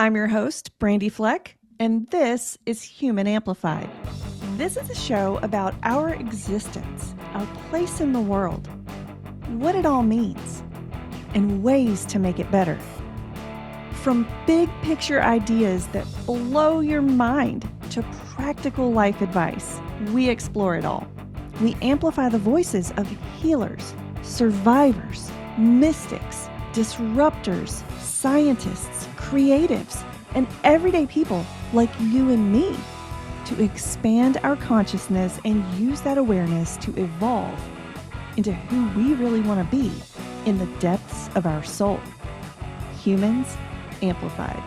I'm your host, Brandy Fleck, and this is Human Amplified. This is a show about our existence, our place in the world, what it all means, and ways to make it better. From big picture ideas that blow your mind to practical life advice, we explore it all. We amplify the voices of healers, survivors, mystics, disruptors, scientists, creatives, and everyday people like you and me to expand our consciousness and use that awareness to evolve into who we really want to be in the depths of our soul. Humans Amplified.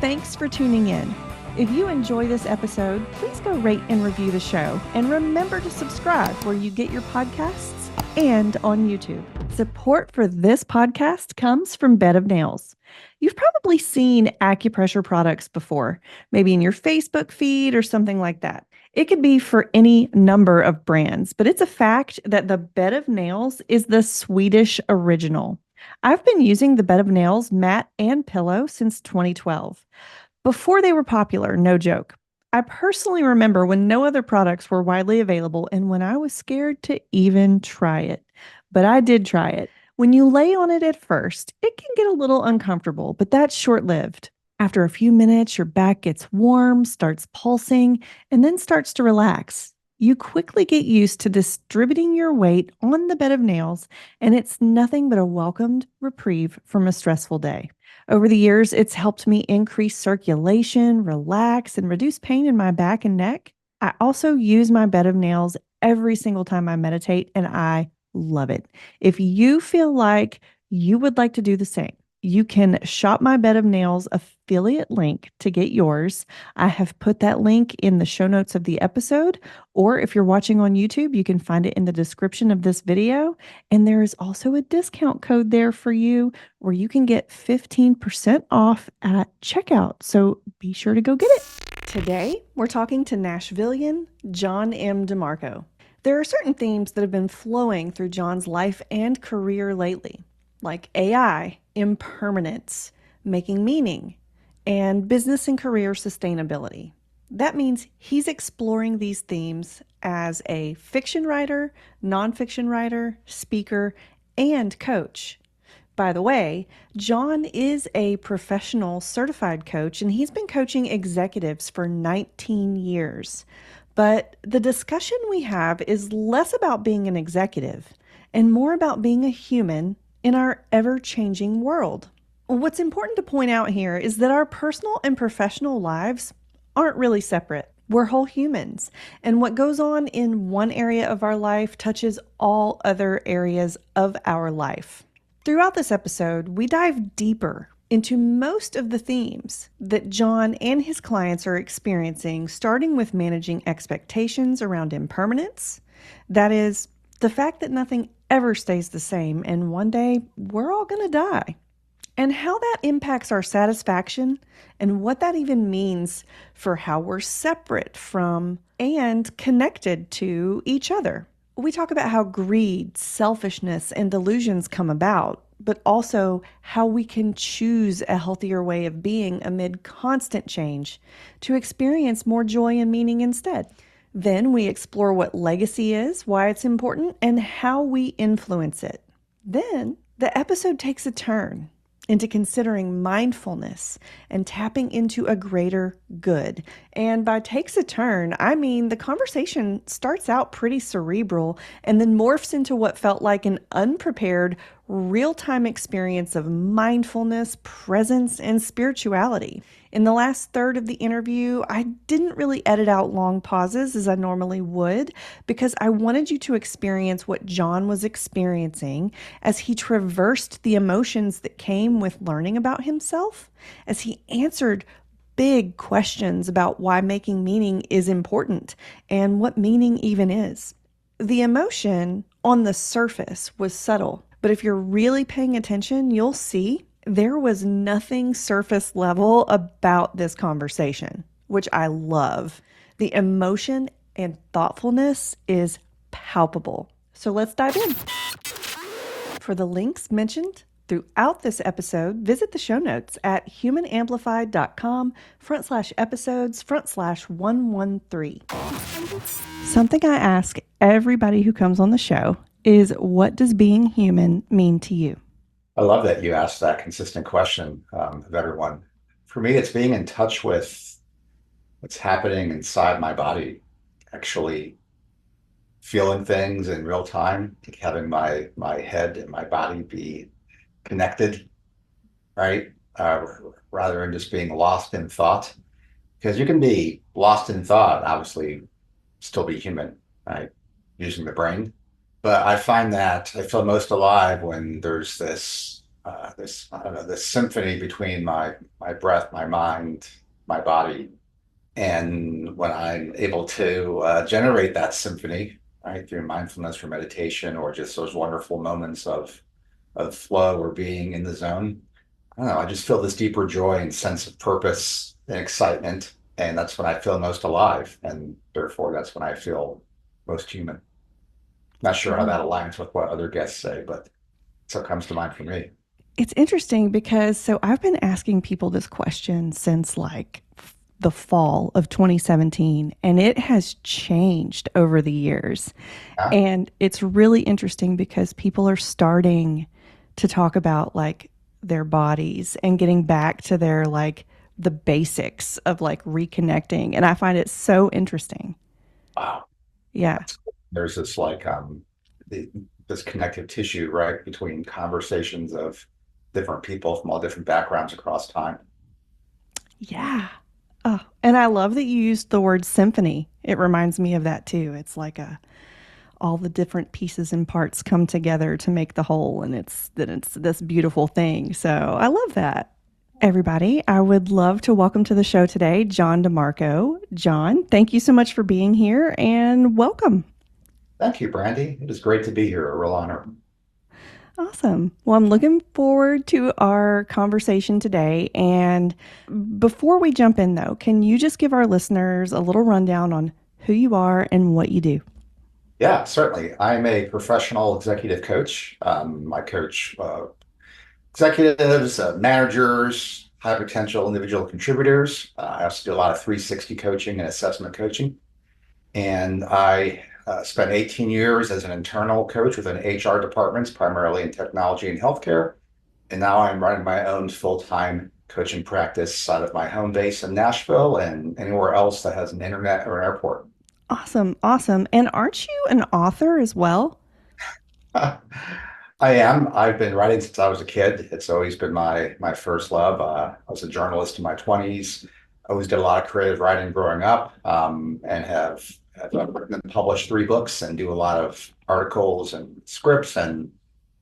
Thanks for tuning in. If you enjoy this episode, please go rate and review the show. And remember to subscribe where you get your podcasts and on YouTube. Support for this podcast comes from Bed of Nails. You've probably seen acupressure products before, maybe in your Facebook feed or something like that. It could be for any number of brands, but it's a fact that the Bed of Nails is the Swedish original. I've been using the Bed of Nails mat and pillow since 2012. Before they were popular, no joke. I personally remember when no other products were widely available and when I was scared to even try it. But I did try it. When you lay on it at first, it can get a little uncomfortable, but that's short-lived. After a few minutes, your back gets warm, starts pulsing, and then starts to relax. You quickly get used to distributing your weight on the Bed of Nails, and it's nothing but a welcomed reprieve from a stressful day. Over the years, it's helped me increase circulation, relax, and reduce pain in my back and neck. I also use my Bed of Nails every single time I meditate, and I love it. If you feel like you would like to do the same, you can shop my Bed of Nails affiliate link to get yours. I have put that link in the show notes of the episode, or if you're watching on YouTube, you can find it in the description of this video. And there is also a discount code there for you where you can get 15% off at checkout. So be sure to go get it. Today, we're talking to Nashvilleian John M. DeMarco. There are certain themes that have been flowing through John's life and career lately, like AI, impermanence, making meaning, and business and career sustainability. That means he's exploring these themes as a fiction writer, nonfiction writer, speaker, and coach. By the way, John is a professional certified coach, and he's been coaching executives for 19 years. But the discussion we have is less about being an executive and more about being a human in our ever-changing world. What's important to point out here is that our personal and professional lives aren't really separate. We're whole humans, and what goes on in one area of our life touches all other areas of our life. Throughout this episode, we dive deeper into most of the themes that John and his clients are experiencing, starting with managing expectations around impermanence. That is, the fact that nothing ever stays the same, and one day we're all going to die. And how that impacts our satisfaction and what that even means for how we're separate from and connected to each other. We talk about how greed, selfishness, and delusions come about, but also how we can choose a healthier way of being amid constant change to experience more joy and meaning instead. Then we explore what legacy is, why it's important, and how we influence it. Then the episode takes a turn into considering mindfulness and tapping into a greater good. And by takes a turn, I mean the conversation starts out pretty cerebral and then morphs into what felt like an unprepared, real-time experience of mindfulness, presence, and spirituality. In the last third of the interview, I didn't really edit out long pauses as I normally would because I wanted you to experience what John was experiencing as he traversed the emotions that came with learning about himself, as he answered big questions about why making meaning is important and what meaning even is. The emotion on the surface was subtle, but if you're really paying attention, you'll see there was nothing surface level about this conversation, which I love. The emotion and thoughtfulness is palpable. So let's dive in. For the links mentioned Throughout this episode, visit the show notes at humanamplified.com/episodes/113. Something I ask everybody who comes on the show is, what does being human mean to you? I love that you asked that consistent question of everyone. For me, it's being in touch with what's happening inside my body, actually feeling things in real time, like having my head and my body be connected, right? Rather than just being lost in thought. Because you can be lost in thought, obviously, still be human, right? Using the brain. But I find that I feel most alive when there's this I don't know, this symphony between my breath, my mind, my body, and when I'm able to generate that symphony, right, through mindfulness or meditation or just those wonderful moments of flow or being in the zone, I don't know, I just feel this deeper joy and sense of purpose and excitement, and that's when I feel most alive, and therefore that's when I feel most human. Not sure how that aligns with what other guests say, but that's what comes to mind for me. It's interesting because I've been asking people this question since like the fall of 2017, and it has changed over the years. Yeah. And it's really interesting because people are starting to talk about like their bodies and getting back to their like the basics of like reconnecting. And I find it so interesting. Wow. Yeah. There's this the, this connective tissue, right, between conversations of different people from all different backgrounds across time. Yeah. Oh, and I love that you used the word symphony. It reminds me of that too. It's like a all the different pieces and parts come together to make the whole, and it's this beautiful thing. So I love that. Everybody, I would love to welcome to the show today John DeMarco. John, thank you so much for being here and welcome. Thank you, Brandy. It is great to be here. A real honor. Awesome. Well, I'm looking forward to our conversation today. And before we jump in, though, can you just give our listeners a little rundown on who you are and what you do? Yeah, certainly. I'm a professional executive coach. I coach executives, managers, high potential individual contributors. I also do a lot of 360 coaching and assessment coaching. And I spent 18 years as an internal coach within HR departments, primarily in technology and healthcare. And now I'm running my own full-time coaching practice out of my home base in Nashville and anywhere else that has an internet or an airport. Awesome. Awesome. And aren't you an author as well? I am. I've been writing since I was a kid. It's always been my first love. I was a journalist in my 20s. I always did a lot of creative writing growing up, and have written and published 3 books and do a lot of articles and scripts and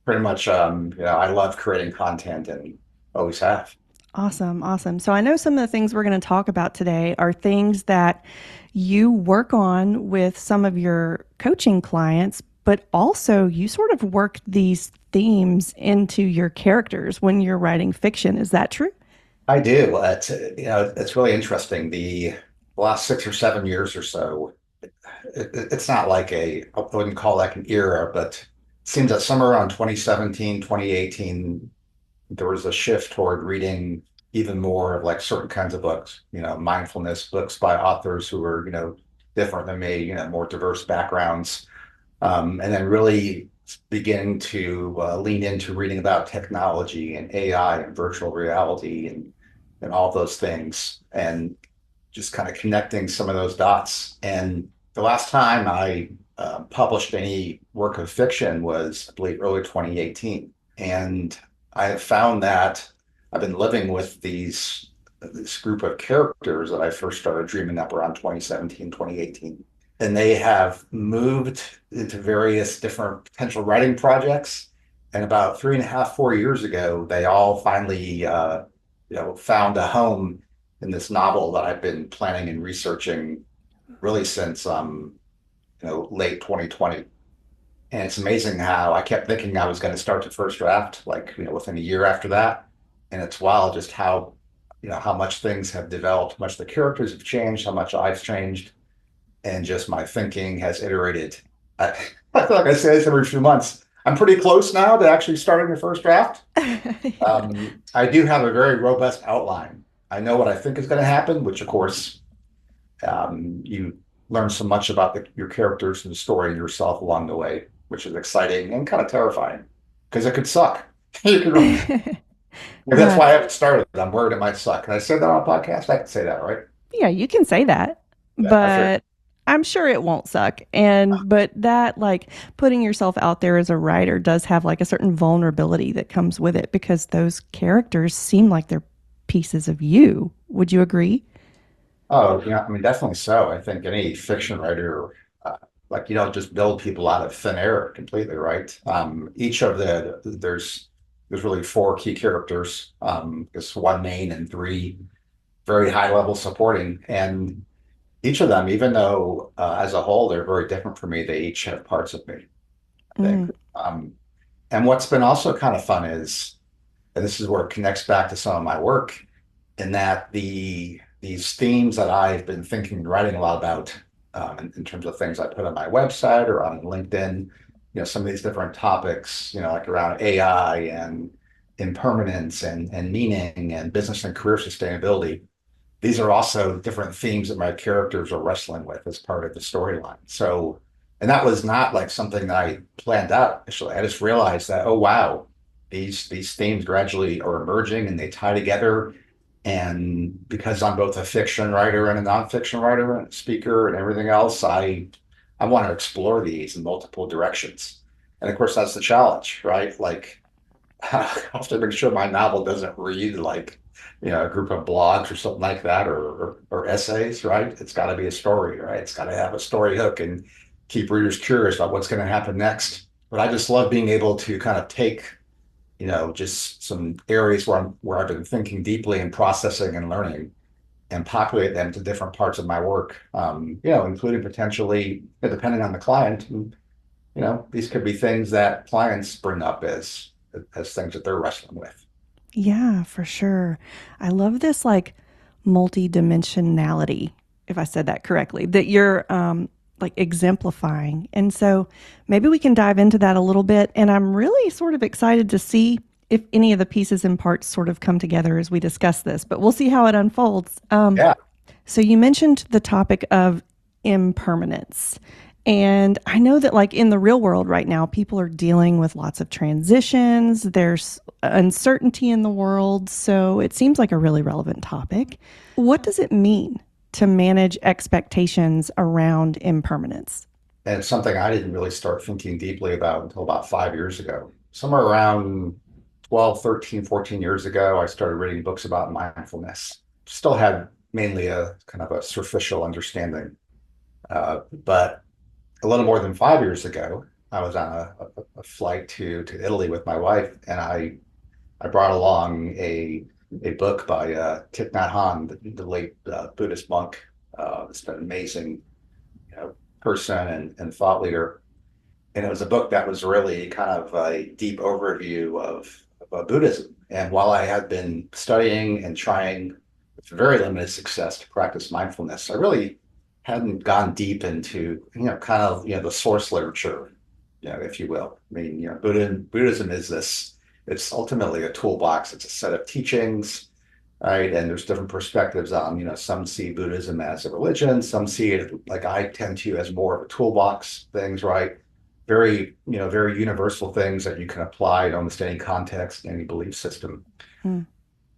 pretty much I love creating content and always have. Awesome. Awesome. So I know some of the things we're going to talk about today are things that you work on with some of your coaching clients, but also you sort of work these themes into your characters when you're writing fiction. Is that true? I do. It's really interesting. The last 6 or 7 years or so, it's not like I wouldn't call that an era, but it seems that somewhere around 2017, 2018, there was a shift toward reading even more of like certain kinds of books, mindfulness books by authors who were, different than me, more diverse backgrounds. And then really beginning to lean into reading about technology and AI and virtual reality and all those things, and just kind of connecting some of those dots. And the last time I published any work of fiction was, I believe, early 2018. And I have found that I've been living with this group of characters that I first started dreaming up around 2017, 2018. And they have moved into various different potential writing projects. And about 3.5, 4 years ago, they all finally, found a home in this novel that I've been planning and researching really since, late 2020. And it's amazing how I kept thinking I was going to start the first draft, like, within a year after that. And it's wild just how much things have developed, how much the characters have changed, how much I've changed, and just my thinking has iterated. I, I feel like I say this every few months. I'm pretty close now to actually starting the first draft. Yeah. I do have a very robust outline. I know what I think is going to happen, which of course you learn so much about your characters and the story and yourself along the way, which is exciting and kind of terrifying because it could suck. You could, well, that's Yeah. why I haven't started. I'm worried it might suck. Can I say that on a podcast? I can say that, right? Yeah, you can say that, Yeah, I figured. but I'm sure it won't suck. But that, like, putting yourself out there as a writer does have like a certain vulnerability that comes with it because those characters seem like they're pieces of you. Would you agree? Oh, yeah, I mean, definitely so. I think any fiction writer, like you don't just build people out of thin air completely, right? Each of there's really four key characters. It's one main and three very high level supporting, and each of them, even though as a whole they're very different from me, they each have parts of me, I think. Mm, Um, and what's been also kind of fun is, and this is where it connects back to some of my work, in that these themes that I've been thinking and writing a lot about in terms of things I put on my website or on LinkedIn, some of these different topics, like around AI and impermanence and meaning and business and career sustainability. These are also different themes that my characters are wrestling with as part of the storyline. So, and that was not like something that I planned out initially. I just realized that, oh wow, these themes gradually are emerging and they tie together. And because I'm both a fiction writer and a nonfiction writer and a speaker and everything else, I want to explore these in multiple directions. And of course, that's the challenge, right? Like I have to make sure my novel doesn't read like, a group of blogs or something like that or essays, right? It's got to be a story, right? It's got to have a story hook and keep readers curious about what's going to happen next. But I just love being able to kind of take, just some areas where I've been thinking deeply and processing and learning and populate them to different parts of my work, including potentially, depending on the client, these could be things that clients bring up as things that they're wrestling with. yeah, for sure. I love this like multidimensionality, if I said that correctly, that you're like exemplifying. And so maybe we can dive into that a little bit. And I'm really sort of excited to see if any of the pieces and parts sort of come together as we discuss this, but we'll see how it unfolds. Yeah. So you mentioned the topic of impermanence. And I know that, like, in the real world right now, people are dealing with lots of transitions. There's uncertainty in the world. So it seems like a really relevant topic. What does it mean to manage expectations around impermanence? And it's something I didn't really start thinking deeply about until about 5 years ago. Somewhere around 12, 13, 14 years ago, I started reading books about mindfulness. Still had mainly a kind of a superficial understanding. But a little more than 5 years ago, I was on a flight to Italy with my wife, and I brought along a book by Thich Nhat Hanh, the late Buddhist monk. It's been an amazing, person and thought leader. And it was a book that was really kind of a deep overview of Buddhism. And while I had been studying and trying with very limited success to practice mindfulness, I really hadn't gone deep into, kind of, the source literature, if you will. I mean, Buddhism is this, it's ultimately a toolbox. It's a set of teachings, right? And there's different perspectives on, some see Buddhism as a religion, some see it like I tend to as more of a toolbox things, right? Very universal things that you can apply to almost any context, any belief system. Hmm.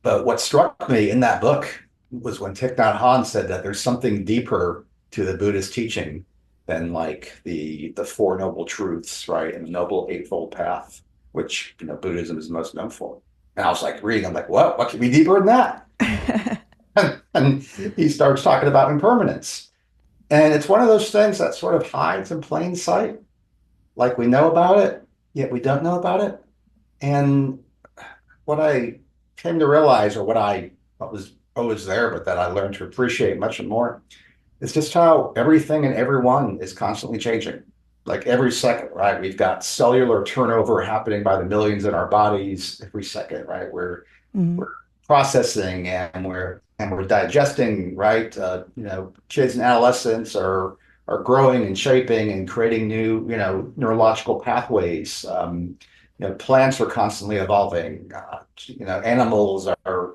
But what struck me in that book was when Thich Nhat Hanh said that there's something deeper to the Buddhist teaching than like the Four Noble Truths, right? And the Noble Eightfold Path, which, Buddhism is most known for. And I was like reading, I'm like, what could be deeper than that? And he starts talking about impermanence. And it's one of those things that sort of hides in plain sight. Like we know about it, yet we don't know about it. And what I came to realize, or what was always there, but that I learned to appreciate much more, is just how everything and everyone is constantly changing. Like every second, right? We've got cellular turnover happening by the millions in our bodies every second, right? Mm, We're processing and we're digesting, right? Kids and adolescents are are growing and shaping and creating new, neurological pathways. Plants are constantly evolving. Animals are,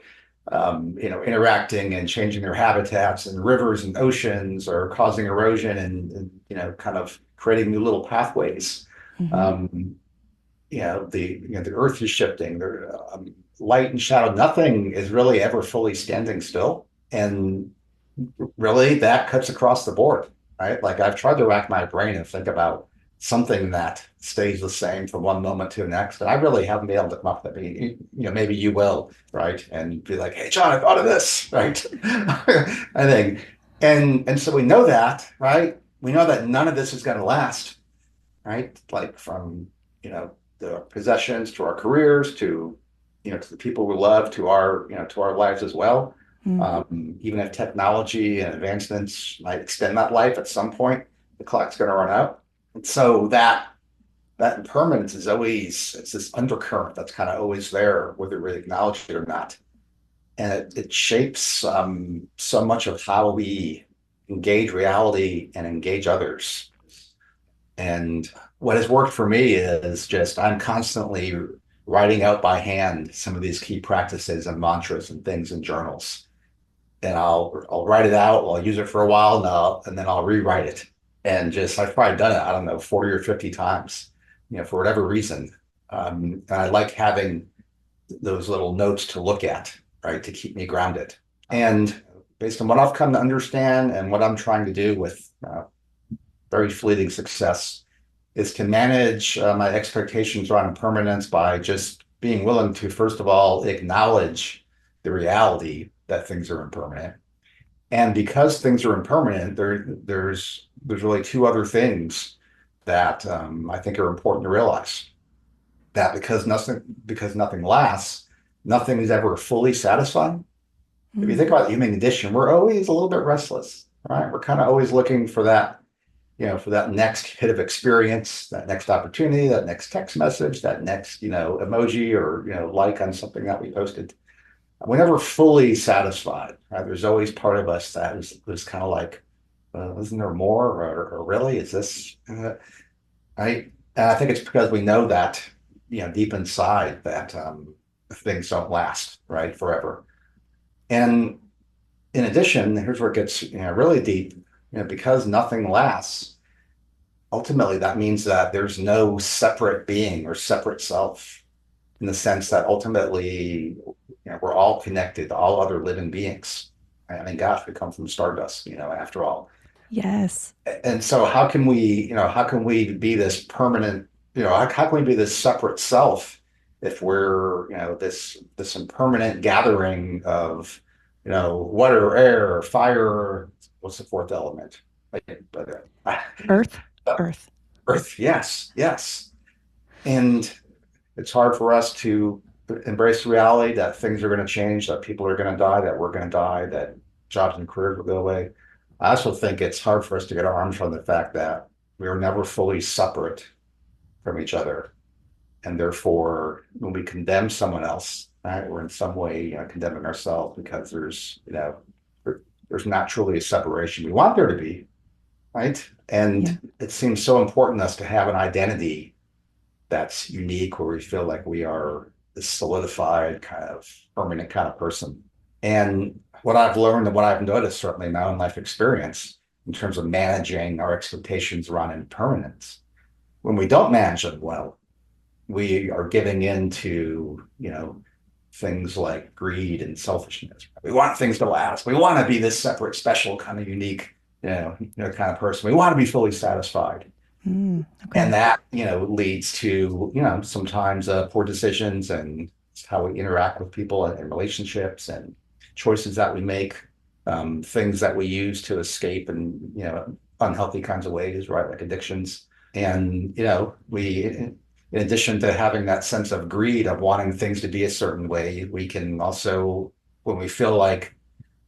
interacting and changing their habitats, and rivers and oceans are causing erosion and kind of creating new little pathways. Hmm. Um, the earth is shifting. Light and shadow, nothing is really ever fully standing still. And really, that cuts across the board, right? Like I've tried to rack my brain and think about something that stays the same from one moment to the next, and I really haven't been able to come up with it. Maybe you will, right? And be like, "Hey, John, I thought of this," right? I think, and so we know that, right? We know that none of this is going to last, right? Like from the possessions to our careers to the people we love to our lives as well. Hmm. Even if technology and advancements might extend that life at some point, the clock's going to run out. And so that impermanence is always it's this undercurrent that's kind of always there, whether we acknowledge it or not. And it shapes so much of how we engage reality and engage others. And what has worked for me is just I'm constantly writing out by hand some of these key practices and mantras and things in journals. And I'll write it out, I'll use it for a while, and then I'll rewrite it. And just I've probably done it, I don't know, 40 or 50 times, for whatever reason. And I like having those little notes to look at, right, to keep me grounded. And based on what I've come to understand and what I'm trying to do with very fleeting success is to manage my expectations around impermanence by just being willing to, first of all, acknowledge the reality that things are impermanent. And because things are impermanent, there's really two other things that I think are important to realize. That because nothing lasts, nothing is ever fully satisfying. If you Hmm. think about the human condition, we're always a little bit restless, right? We're kind of always looking for that next hit of experience, that next opportunity, that next text message, that next, emoji or, like on something that we posted. We're never fully satisfied, right? There's always part of us that was kind of like, isn't there more? Or really, is this, right? And I think it's because we know that, deep inside that things don't last, right, forever. And in addition, here's where it gets, really deep, because nothing lasts. Ultimately, that means that there's no separate being or separate self in the sense that ultimately, we're all connected to all other living beings. I mean, gosh, we come from stardust, after all. Yes. And so how can we be this permanent, how can we be this separate self if we're, this impermanent gathering of, water, air, fire, what's the fourth element? But, Earth. uh, Earth. Earth, yes, yes. And it's hard for us to embrace the reality that things are going to change, that people are going to die, that we're going to die, that jobs and careers will go away. I also think it's hard for us to get our arms around the fact that we are never fully separate from each other. And therefore, when we condemn someone else, right, we're in some way, condemning ourselves because there's not truly a separation. We want there to be, right? Yeah. And it seems so important to us to have an identity that's unique, where we feel like we are this solidified kind of permanent kind of person. And what I've learned and what I've noticed, certainly in my own life experience, in terms of managing our expectations around impermanence, when we don't manage them well, we are giving in to, things like greed and selfishness. We want things to last. We want to be this separate, special, kind of unique, kind of person. We want to be fully satisfied. And Okay. that, leads to, sometimes poor decisions and how we interact with people and relationships and choices that we make, things that we use to escape and, unhealthy kinds of ways, right? Like addictions. And, in addition to having that sense of greed of wanting things to be a certain way, we can also, when we feel like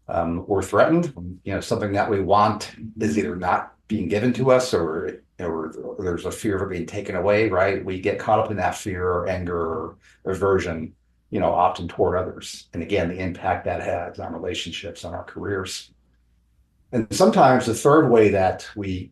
we're threatened, something that we want is either not being given to us or there's a fear of it being taken away, right? We get caught up in that fear or anger or aversion, often toward others. And again, the impact that has on relationships, on our careers. And sometimes the third way that we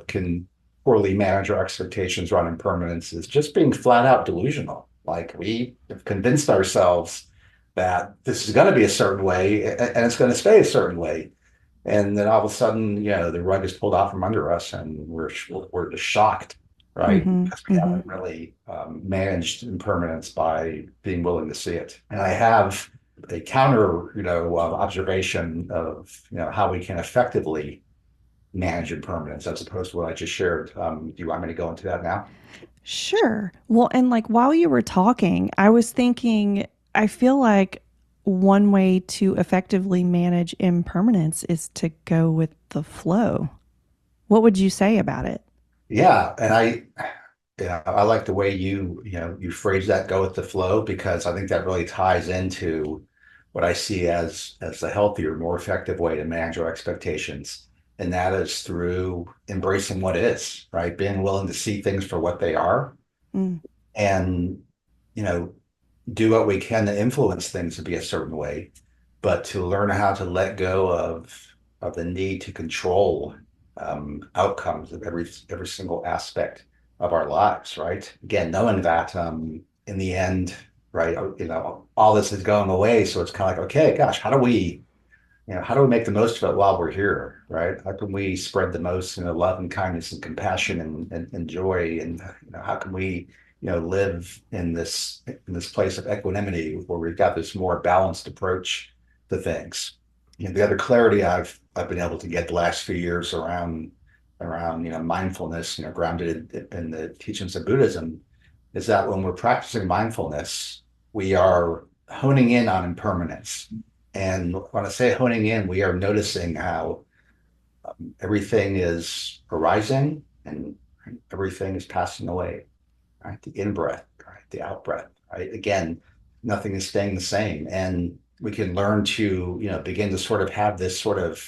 can poorly manage our expectations around impermanence is just being flat out delusional. Like we have convinced ourselves that this is going to be a certain way and it's going to stay a certain way. And then all of a sudden, the rug is pulled out from under us and we're just shocked, right? Mm-hmm. Because we Mm-hmm. haven't really managed impermanence by being willing to see it. And I have a counter, observation of, how we can effectively manage impermanence as opposed to what I just shared. Do you want me to go into that now? Sure. Well, and like while you were talking, I was thinking, I feel like one way to effectively manage impermanence is to go with the flow. What would you say about it? Yeah, and I like the way you phrase that, go with the flow, because I think that really ties into what I see as a healthier, more effective way to manage our expectations. And that is through embracing what is, right? Being willing to see things for what they are Mm, and, you know, do what we can to influence things to be a certain way, but to learn how to let go of the need to control outcomes of every single aspect of our lives, right? Again, knowing that in the end, right, all this is going away, so it's kind of like, okay, gosh, how do we make the most of it while we're here, right? How can we spread the most, love and kindness and compassion and joy, and how can we, live in this place of equanimity where we've got this more balanced approach to things. The other clarity I've been able to get the last few years around mindfulness, grounded in the teachings of Buddhism, is that when we're practicing mindfulness, we are honing in on impermanence. And when I say honing in, we are noticing how everything is arising and everything is passing away, right? The in breath, right? The out breath, right? Again, nothing is staying the same. And we can learn to, begin to sort of have this sort of,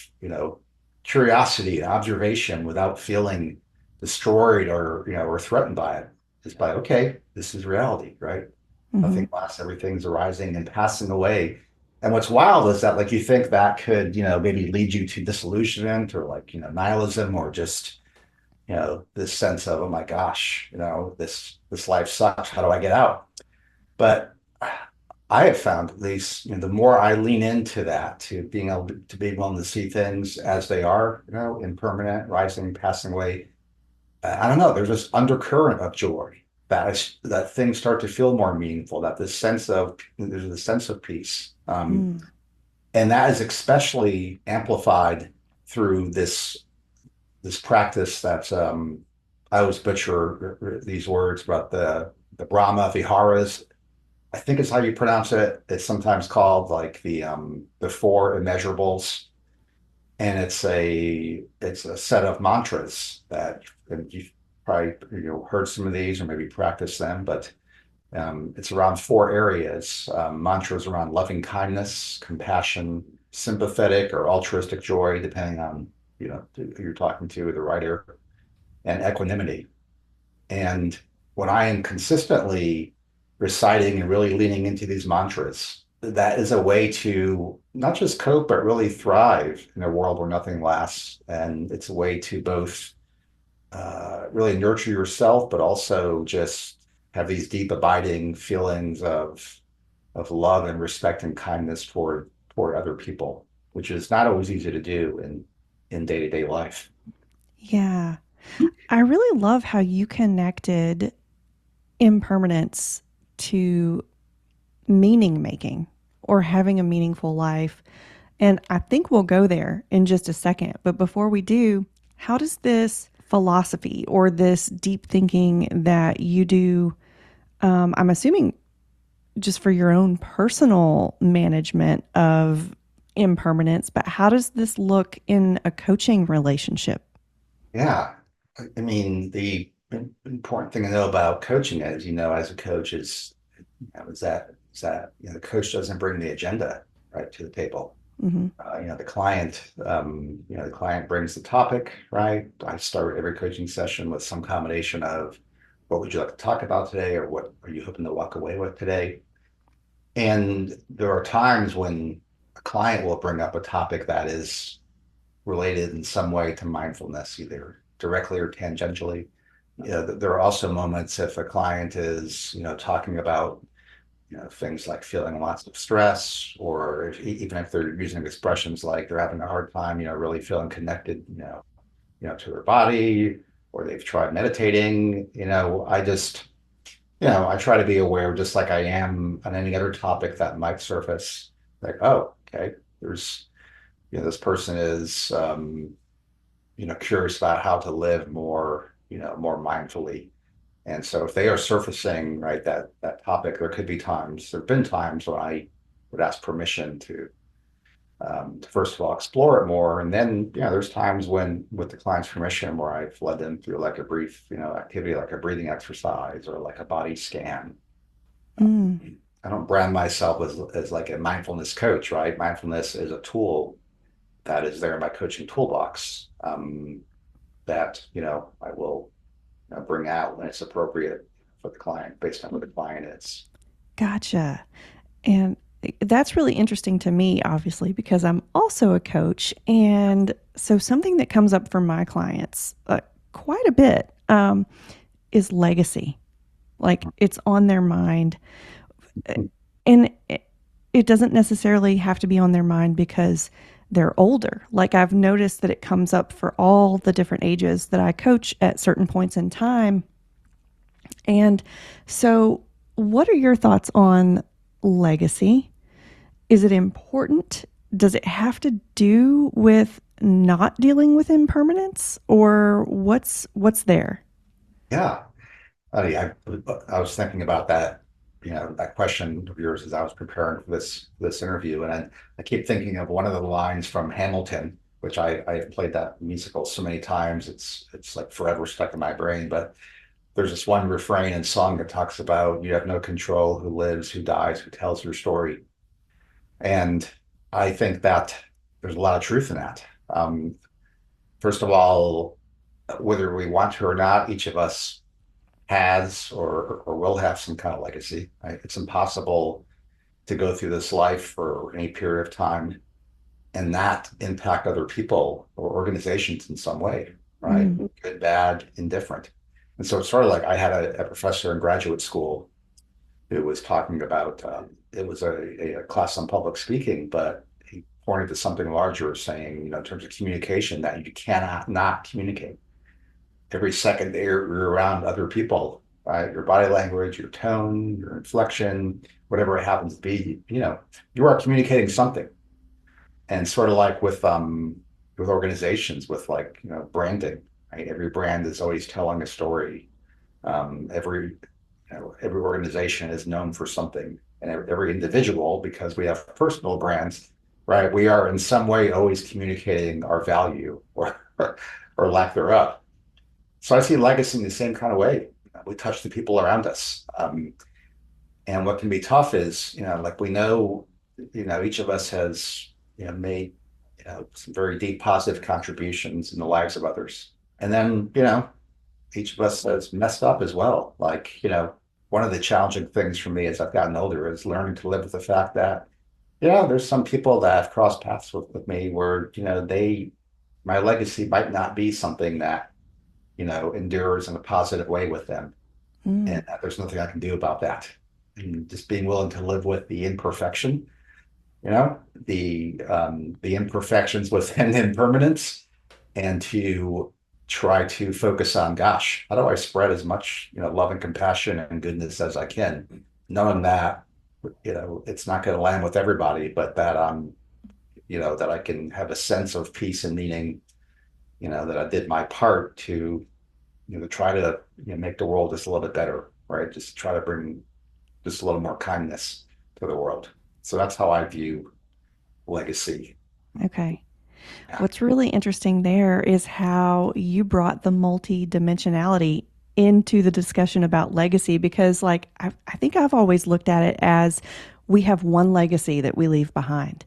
curiosity and observation without feeling destroyed or threatened by it. Just by, okay, this is reality, right? hmm. Nothing lasts, everything's arising and passing away. And what's wild is that, like, you think that could, maybe lead you to disillusionment or like, nihilism or just, this sense of, oh my gosh, this life sucks. How do I get out? But I have found, at least, the more I lean into that, to being able to be willing to see things as they are, impermanent, rising, passing away, I don't know. There's this undercurrent of joy that things start to feel more meaningful. That this sense of there's a sense of peace, Mm. and that is especially amplified through this practice that's I always butcher these words, but the Brahma Viharas. I think is how you pronounce it. It's sometimes called like the four immeasurables, and it's a set of mantras that and you've probably heard some of these or maybe practiced them, but it's around four areas. Mantras around loving kindness, compassion, sympathetic or altruistic joy, depending on who you're talking to, the writer, and equanimity. And when I am consistently reciting and really leaning into these mantras, that is a way to not just cope, but really thrive in a world where nothing lasts. And it's a way to both really nurture yourself, but also just have these deep, abiding feelings of love and respect and kindness toward other people, which is not always easy to do in day-to-day life. Yeah. I really love how you connected impermanence to meaning making or having a meaningful life. And I think we'll go there in just a second. But before we do, how does this philosophy or this deep thinking that you do, I'm assuming just for your own personal management of impermanence, but how does this look in a coaching relationship? Yeah. I mean, the important thing to know about coaching is, as a coach is that the coach doesn't bring the agenda right to the table. Mm-hmm. The client brings the topic, right? I start every coaching session with some combination of what would you like to talk about today, or what are you hoping to walk away with today? And there are times when a client will bring up a topic that is related in some way to mindfulness, either directly or tangentially. There are also moments if a client is, talking about, things like feeling lots of stress, or even if they're using expressions like they're having a hard time, really feeling connected, to their body, or they've tried meditating, I try to be aware, just like I am on any other topic that might surface, like, oh, okay, there's, this person is, curious about how to live more, more mindfully. And so if they are surfacing, right, that topic, there have been times when I would ask permission to first of all explore it more. And then, there's times when, with the client's permission, where I've led them through like a brief, activity, like a breathing exercise or like a body scan. Mm, I don't brand myself as like a mindfulness coach, right? Mindfulness is a tool that is there in my coaching toolbox, that, I will, bring out when it's appropriate for the client based on who the client is. gotcha. And that's really interesting to me, obviously, because I'm also a coach. And so something that comes up for my clients quite a bit is legacy. Like it's on their mind. And it doesn't necessarily have to be on their mind because they're older. Like I've noticed that it comes up for all the different ages that I coach at certain points in time. And so, what are your thoughts on legacy? Is it important? Does it have to do with not dealing with impermanence, or what's there? Yeah. I was thinking about that, that question of yours as I was preparing for this interview, and I keep thinking of one of the lines from Hamilton, which I have played that musical so many times, it's like forever stuck in my brain. But there's this one refrain and song that talks about you have no control who lives, who dies, who tells your story, and I think that there's a lot of truth in that. First of all, whether we want to or not, each of us has or will have some kind of legacy. Right? It's impossible to go through this life for any period of time and not impact other people or organizations in some way, right? Mm, Good, bad, indifferent. And so it's sort of like I had a professor in graduate school who was talking about, it was a class on public speaking, but he pointed to something larger, saying, in terms of communication, that you cannot not communicate every second that you're around other people, right? Your body language, your tone, your inflection, whatever it happens to be, you are communicating something. And sort of like with organizations, with like, branding, right? Every brand is always telling a story. Every organization is known for something, and every individual, because we have personal brands, right? We are in some way always communicating our value or lack thereof. So I see legacy in the same kind of way. We touch the people around us. And what can be tough is, like we know, each of us has, made, some very deep positive contributions in the lives of others. And then, each of us has messed up as well. Like, one of the challenging things for me as I've gotten older is learning to live with the fact that, there's some people that have crossed paths with me where, my legacy might not be something that endures in a positive way with them. mm, And there's nothing I can do about that. And just being willing to live with the imperfection, the imperfections within impermanence, and to try to focus on, gosh, how do I spread as much, love and compassion and goodness as I can, knowing that, it's not going to land with everybody, but that that I can have a sense of peace and meaning, that I did my part to try to make the world just a little bit better, right? Just try to bring just a little more kindness to the world. So that's how I view legacy. okay. Yeah. What's really interesting there is how you brought the multi-dimensionality into the discussion about legacy because like I think I've always looked at it as we have one legacy that we leave behind.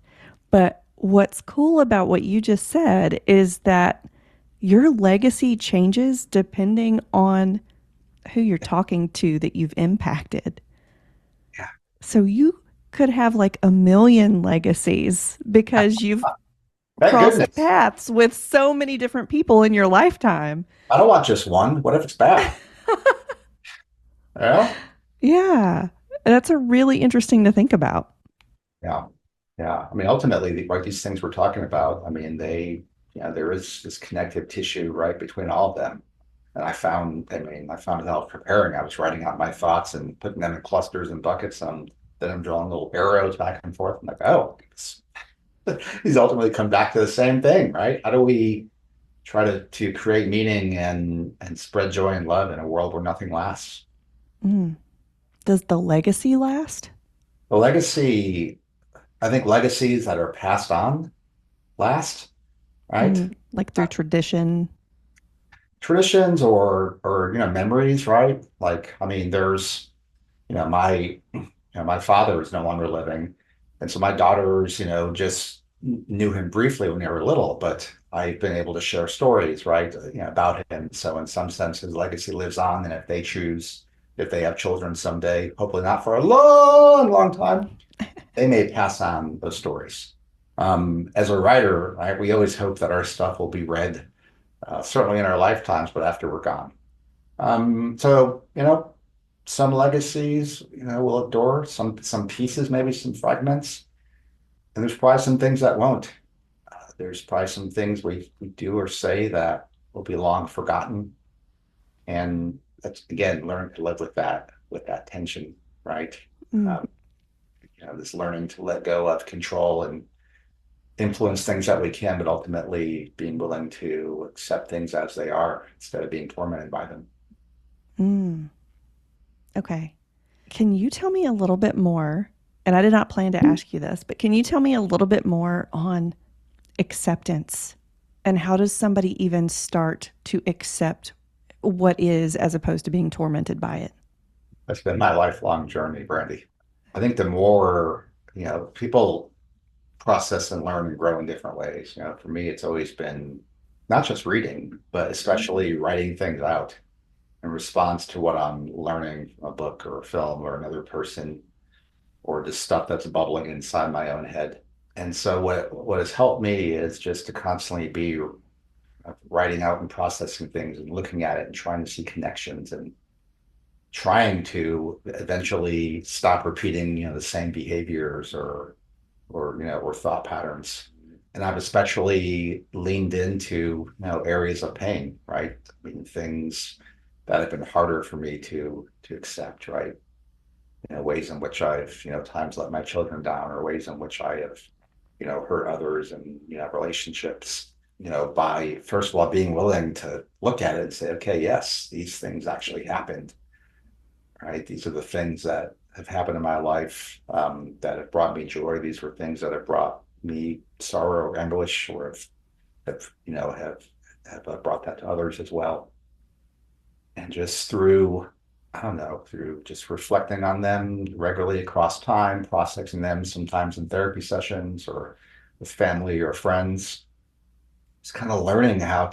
But what's cool about what you just said is that your legacy changes depending on who you're talking to that you've impacted. Yeah. So you could have like a million legacies because you've Thank crossed goodness. paths with so many different people in your lifetime. I don't want just one. What if it's bad? You know? Yeah, that's a really interesting to think about. Yeah. Yeah. I mean, ultimately, right, these things we're talking about, I mean, there is this connective tissue, right, between all of them. And I found it out preparing. I was writing out my thoughts and putting them in clusters and buckets. And then I'm drawing little arrows back and forth. I'm like, oh, these ultimately come back to the same thing, right? How do we try to create meaning and spread joy and love in a world where nothing lasts? Mm. Does the legacy last? The legacy, I think legacies that are passed on last, right? Like through tradition? Traditions or memories, right? Like, I mean, there's my father is no longer living, and so my daughters, just knew him briefly when they were little, but I've been able to share stories, right, about him. So in some sense, his legacy lives on, and if they have children someday, hopefully not for a long, long time, they may pass on those stories. As a writer, right, we always hope that our stuff will be read, certainly in our lifetimes, but after we're gone. So, some legacies, we'll adore, some pieces, maybe some fragments, and there's probably some things that won't. There's probably some things we do or say that will be long forgotten. And that's again, learn to live with that tension, right? Mm, Um, this learning to let go of control and influence things that we can, but ultimately being willing to accept things as they are instead of being tormented by them. mm. Okay. Can you tell me a little bit more? And I did not plan to ask you this, but can you tell me a little bit more on acceptance and how does somebody even start to accept what is as opposed to being tormented by it? That's been my lifelong journey, Brandy. I think the more, people process and learn and grow in different ways. For me, it's always been not just reading, but especially writing things out in response to what I'm learning from a book or a film or another person or just stuff that's bubbling inside my own head. And so what has helped me is just to constantly be writing out and processing things and looking at it and trying to see connections and trying to eventually stop repeating, the same behaviors or thought patterns. And I've especially leaned into, areas of pain, right? I mean, things that have been harder for me to accept, right? Ways in which I've, times let my children down, or ways in which I have, hurt others and, relationships, by first of all being willing to look at it and say, okay, yes, these things actually happened, right? These are the things that have happened in my life, that have brought me joy. These were things that have brought me sorrow or anguish, or have brought that to others as well. And just through, I don't know, through just reflecting on them regularly across time, processing them sometimes in therapy sessions or with family or friends, just kind of learning how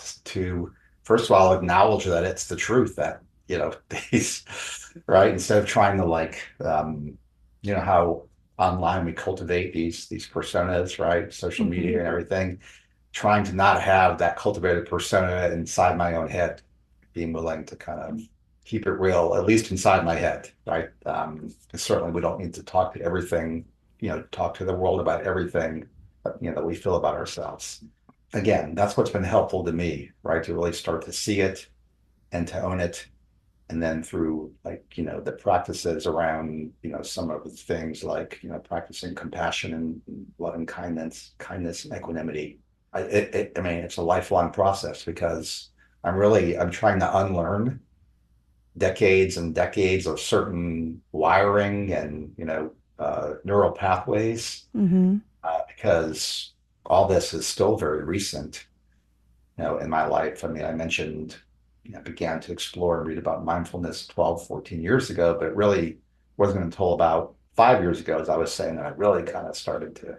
first of all, acknowledge that it's the truth that, these, right? Instead of trying to how online we cultivate these personas, right? Social media Mm-hmm. and everything, trying to not have that cultivated persona inside my own head, being willing to kind of keep it real, at least inside my head, right? 'Cause certainly we don't need to talk to everything, talk to the world about everything, that we feel about ourselves. Again, that's what's been helpful to me, right? To really start to see it and to own it. And then through the practices around, some of the things like, practicing compassion and loving kindness and equanimity. I mean, it's a lifelong process because I'm trying to unlearn decades and decades of certain wiring and, neural pathways, Mm-hmm. because all this is still very recent, in my life. I mean, I mentioned, began to explore and read about mindfulness 12, 14 years ago, but really wasn't until about 5 years ago, as I was saying, that I really kind of started to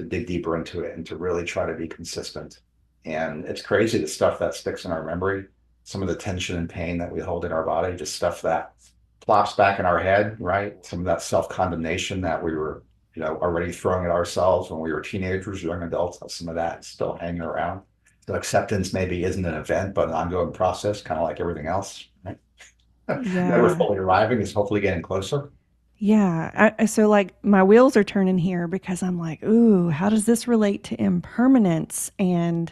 dig deeper into it and to really try to be consistent. And it's crazy the stuff that sticks in our memory, some of the tension and pain that we hold in our body, just stuff that plops back in our head, right? Some of that self-condemnation that we were already throwing at ourselves when we were teenagers, young adults, some of that still hanging around. So acceptance maybe isn't an event, but an ongoing process, kind of like everything else, right? Never Yeah. fully arriving is hopefully getting closer. Yeah. So, like, my wheels are turning here because I'm like, ooh, how does this relate to impermanence and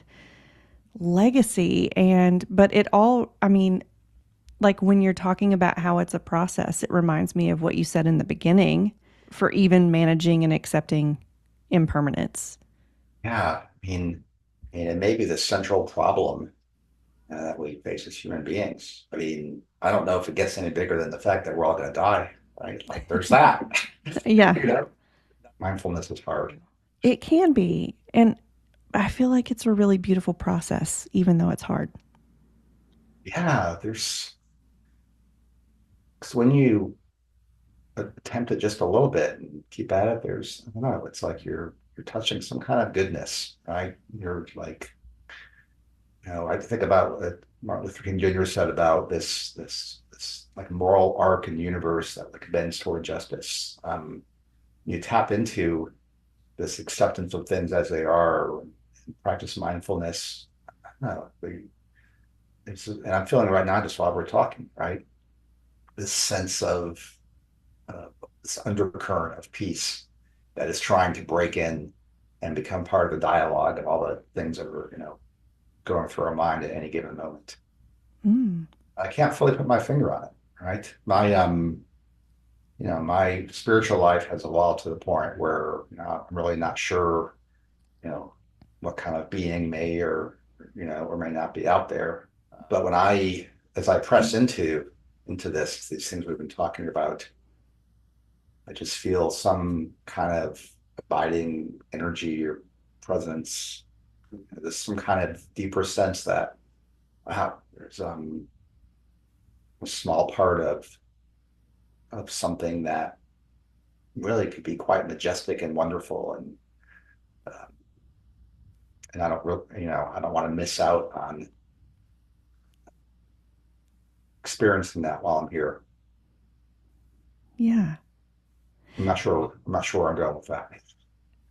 legacy? But it all, I mean, like when you're talking about how it's a process, it reminds me of what you said in the beginning for even managing and accepting impermanence. Yeah, and it may be the central problem that we face as human beings. I don't know if it gets any bigger than the fact that we're all going to die, right? Like there's that. Yeah, You know, mindfulness is hard. it can be. And I feel like it's a really beautiful process, even though it's hard. Yeah, there's because when you attempt it just a little bit and keep at it, I don't know, it's like you're touching some kind of goodness, right? You're like, I think about what Martin Luther King Jr. said about this like moral arc in the universe that like bends toward justice. You tap into this acceptance of things as they are, and practice mindfulness. I don't know, and I'm feeling right now just while we're talking, right? This sense of uh, this undercurrent of peace that is trying to break in and become part of the dialogue and all the things that are, going through our mind at any given moment. Mm. I can't fully put my finger on it, right? My spiritual life has evolved to the point where, I'm really not sure, you know, what kind of being may or may not be out there. But as I press into these things we've been talking about, I just feel some kind of abiding energy or presence. There's some kind of deeper sense that, wow, there's a small part of something that really could be quite majestic and wonderful, uh, and I don't want to miss out on experiencing that while I'm here. Yeah, I'm not sure where I'm going with that.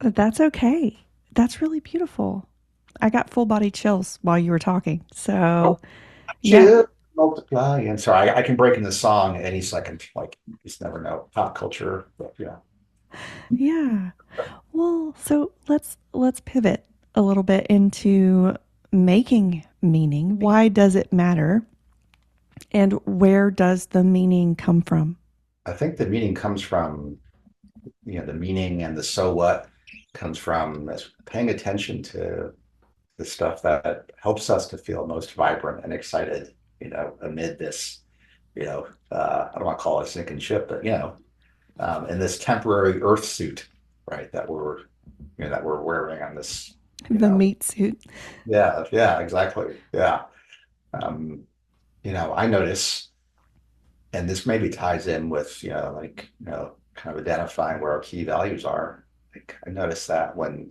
that's okay. That's really beautiful. I got full body chills while you were talking. So, Oh, yeah, chill, multiply, and so I can break into song any second. Like you just never know. Pop culture, but yeah. yeah. Well, so let's pivot a little bit into making meaning. Why does it matter? And where does the meaning come from? I think the meaning comes from, the meaning and the so what comes from paying attention to the stuff that helps us to feel most vibrant and excited, amid this, I don't want to call it a sinking ship, but, in this temporary Earth suit, right, that we're wearing on this, The meat suit. yeah, yeah, exactly. Yeah. Um, I notice, and this maybe ties in with, kind of identifying where our key values are. Like I notice that when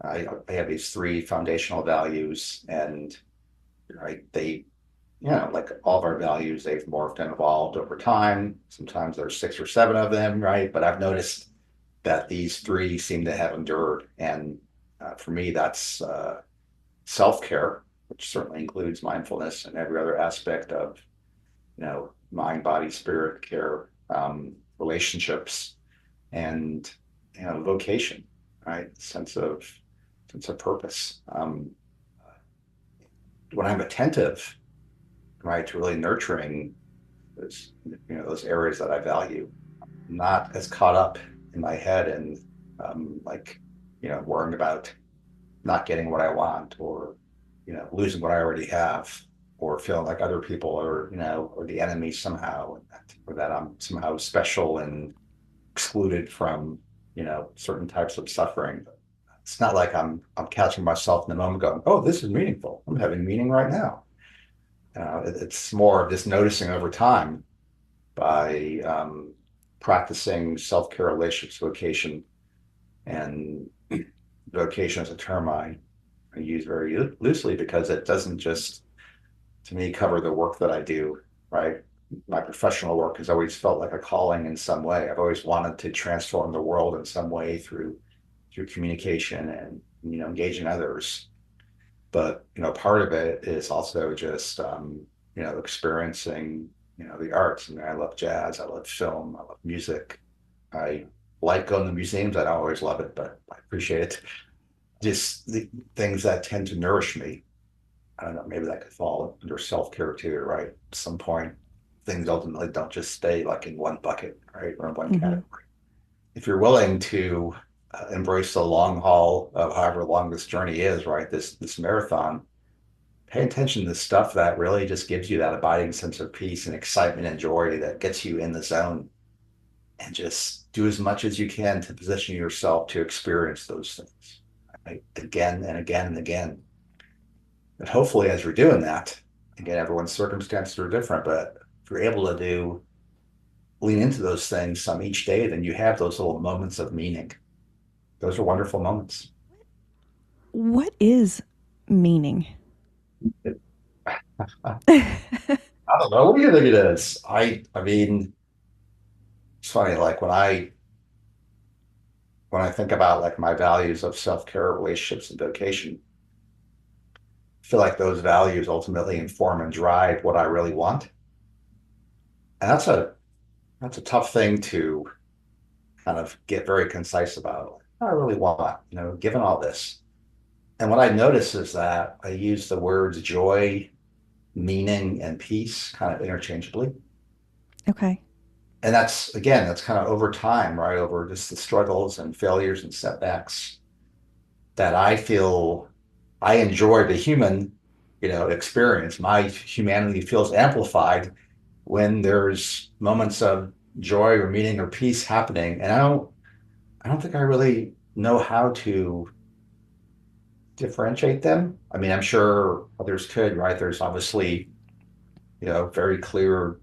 I have these three foundational values, and right, like all of our values, they've morphed and evolved over time. Sometimes there's six or seven of them, right? But I've noticed that these three seem to have endured, and for me, that's self-care, which certainly includes mindfulness and every other aspect of, mind, body, spirit care, relationships, and vocation, right? Sense of purpose. When I'm attentive, right, to really nurturing those areas that I value, not as caught up in my head and like worrying about not getting what I want, or losing what I already have, or feeling like other people are or the enemy somehow, or that I'm somehow special and excluded from certain types of suffering. It's not like I'm catching myself in the moment going, oh, this is meaningful, I'm having meaning right now. It's more of just noticing over time by practicing self-care, relationships, vocation. And vocation is a term I use very loosely because it doesn't just, to me, cover the work that I do, right? my professional work has always felt like a calling in some way. I've always wanted to transform the world in some way through communication and engaging others. But part of it is also just experiencing the arts. I mean, I love jazz, I love film, I love music. I like going to museums. I don't always love it, but I appreciate it. Just the things that tend to nourish me. I don't know, maybe that could fall under self-care too, right? At some point, things ultimately don't just stay like in one bucket, right? Or in one Hmm. category. If you're willing to embrace the long haul of however long this journey is, right? This marathon, pay attention to stuff that really just gives you that abiding sense of peace and excitement and joy that gets you in the zone, and just do as much as you can to position yourself to experience those things, right? Again and again and again. And hopefully, as you're doing that, again, everyone's circumstances are different, but if you're able to lean into those things some each day, then you have those little moments of meaning. Those are wonderful moments. What is meaning? It, I don't know. What do you think it is? I mean, it's funny, like when I think about like my values of self-care, relationships, and vocation, I feel like those values ultimately inform and drive what I really want. And that's a tough thing to kind of get very concise about. What I really want, given all this. And what I notice is that I use the words joy, meaning, and peace kind of interchangeably. Okay. And that's kind of over time, right? Over just the struggles and failures and setbacks that I feel I enjoy the human, experience. My humanity feels amplified when there's moments of joy or meaning or peace happening. And I don't think I really know how to differentiate them. I mean, I'm sure others could, right? There's obviously, very clear,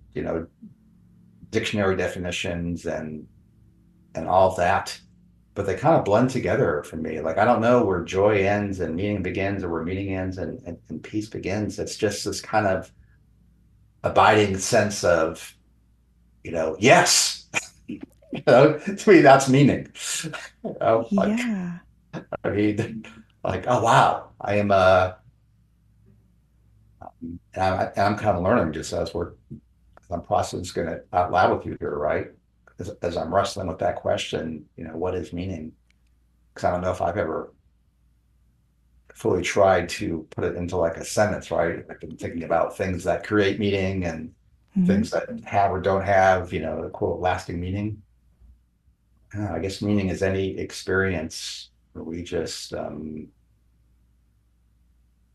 dictionary definitions and all of that, but they kind of blend together for me. Like I don't know where joy ends and meaning begins, or where meaning ends and peace begins. It's just this kind of abiding sense of, yes, to me that's meaning. Like Yeah. I mean, like oh wow, I am and I'm kind of learning just as I'm processing it out loud with you here, right? As I'm wrestling with that question, what is meaning? Because I don't know if I've ever fully tried to put it into like a sentence, right? I've been thinking about things that create meaning and Hmm. things that have or don't have, the quote, lasting meaning. I guess meaning is any experience where we just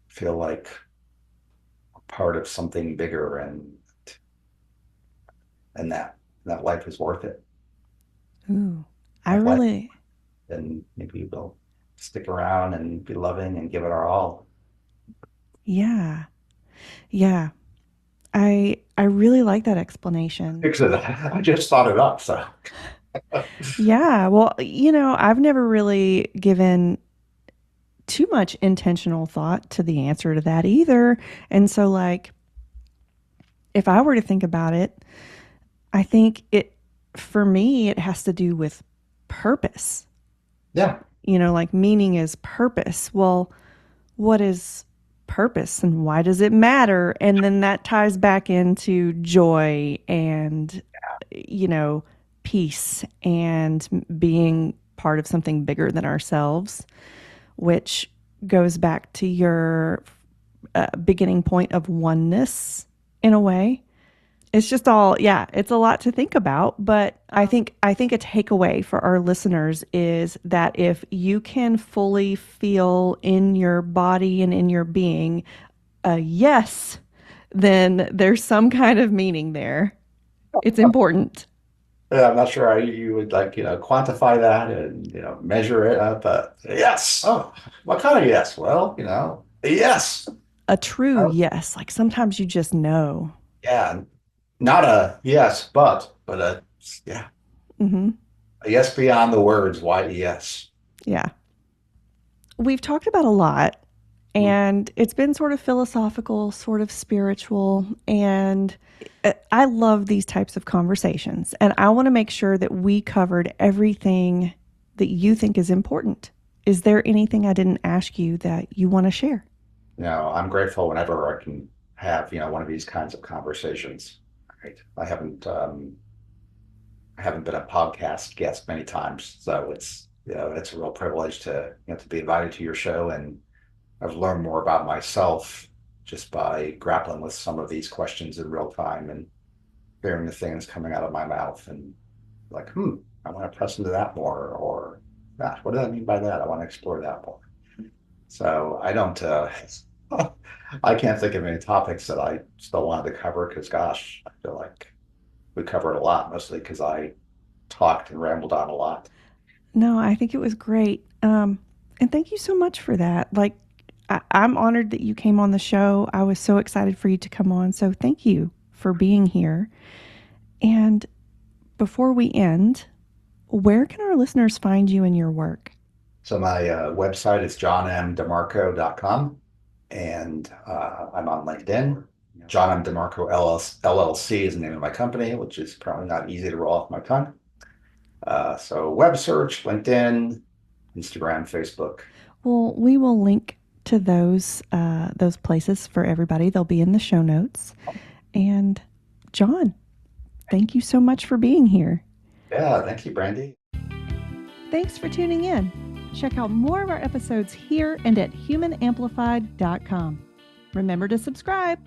feel like part of something bigger, and that life is worth it. Ooh. I Like life, really, and maybe we'll stick around and be loving and give it our all. yeah. Yeah. I really like that explanation. Fix it. I just thought it up. So Yeah. Well, I've never really given too much intentional thought to the answer to that either. And so, like, if I were to think about it, I think for me, it has to do with purpose. yeah, Like meaning is purpose. Well, what is purpose and why does it matter? And then that ties back into joy and, you know, peace and being part of something bigger than ourselves, which goes back to your beginning point of oneness in a way. It's just all, yeah, it's a lot to think about, but I think a takeaway for our listeners is that if you can fully feel in your body and in your being a yes, then there's some kind of meaning there. It's important. yeah, I'm not sure how you would like, quantify that and, measure it up, but yes. Oh, what kind of yes? Well, yes. A true Oh, yes, like sometimes you just know. yeah. Not a yes, but yeah, Hmm. a yes beyond the words. Why yes? Yeah. We've talked about a lot. And it's been sort of philosophical, sort of spiritual. And I love these types of conversations. And I want to make sure that we covered everything that you think is important. Is there anything I didn't ask you that you want to share? I'm grateful whenever I can have, one of these kinds of conversations. Right. I haven't been a podcast guest many times, so it's a real privilege to be invited to your show, and I've learned more about myself just by grappling with some of these questions in real time and hearing the things coming out of my mouth and like, I want to press into that more, or gosh, what do I mean by that? I want to explore that more. So I don't, I can't think of any topics that I still wanted to cover because, gosh, I feel like we covered a lot, mostly because I talked and rambled on a lot. No, I think it was great. And thank you so much for that. Like, I'm honored that you came on the show. I was so excited for you to come on. So thank you for being here. And before we end, where can our listeners find you and your work? So my website is johnmdemarco.com, and I'm on LinkedIn. John M. DeMarco LLC is the name of my company, which is probably not easy to roll off my tongue. So web search, LinkedIn, Instagram, Facebook. Well, we will link to those places for everybody. They'll be in the show notes. And John, thank you so much for being here. Yeah, thank you, Brandy. Thanks for tuning in. Check out more of our episodes here and at humanamplified.com. Remember to subscribe.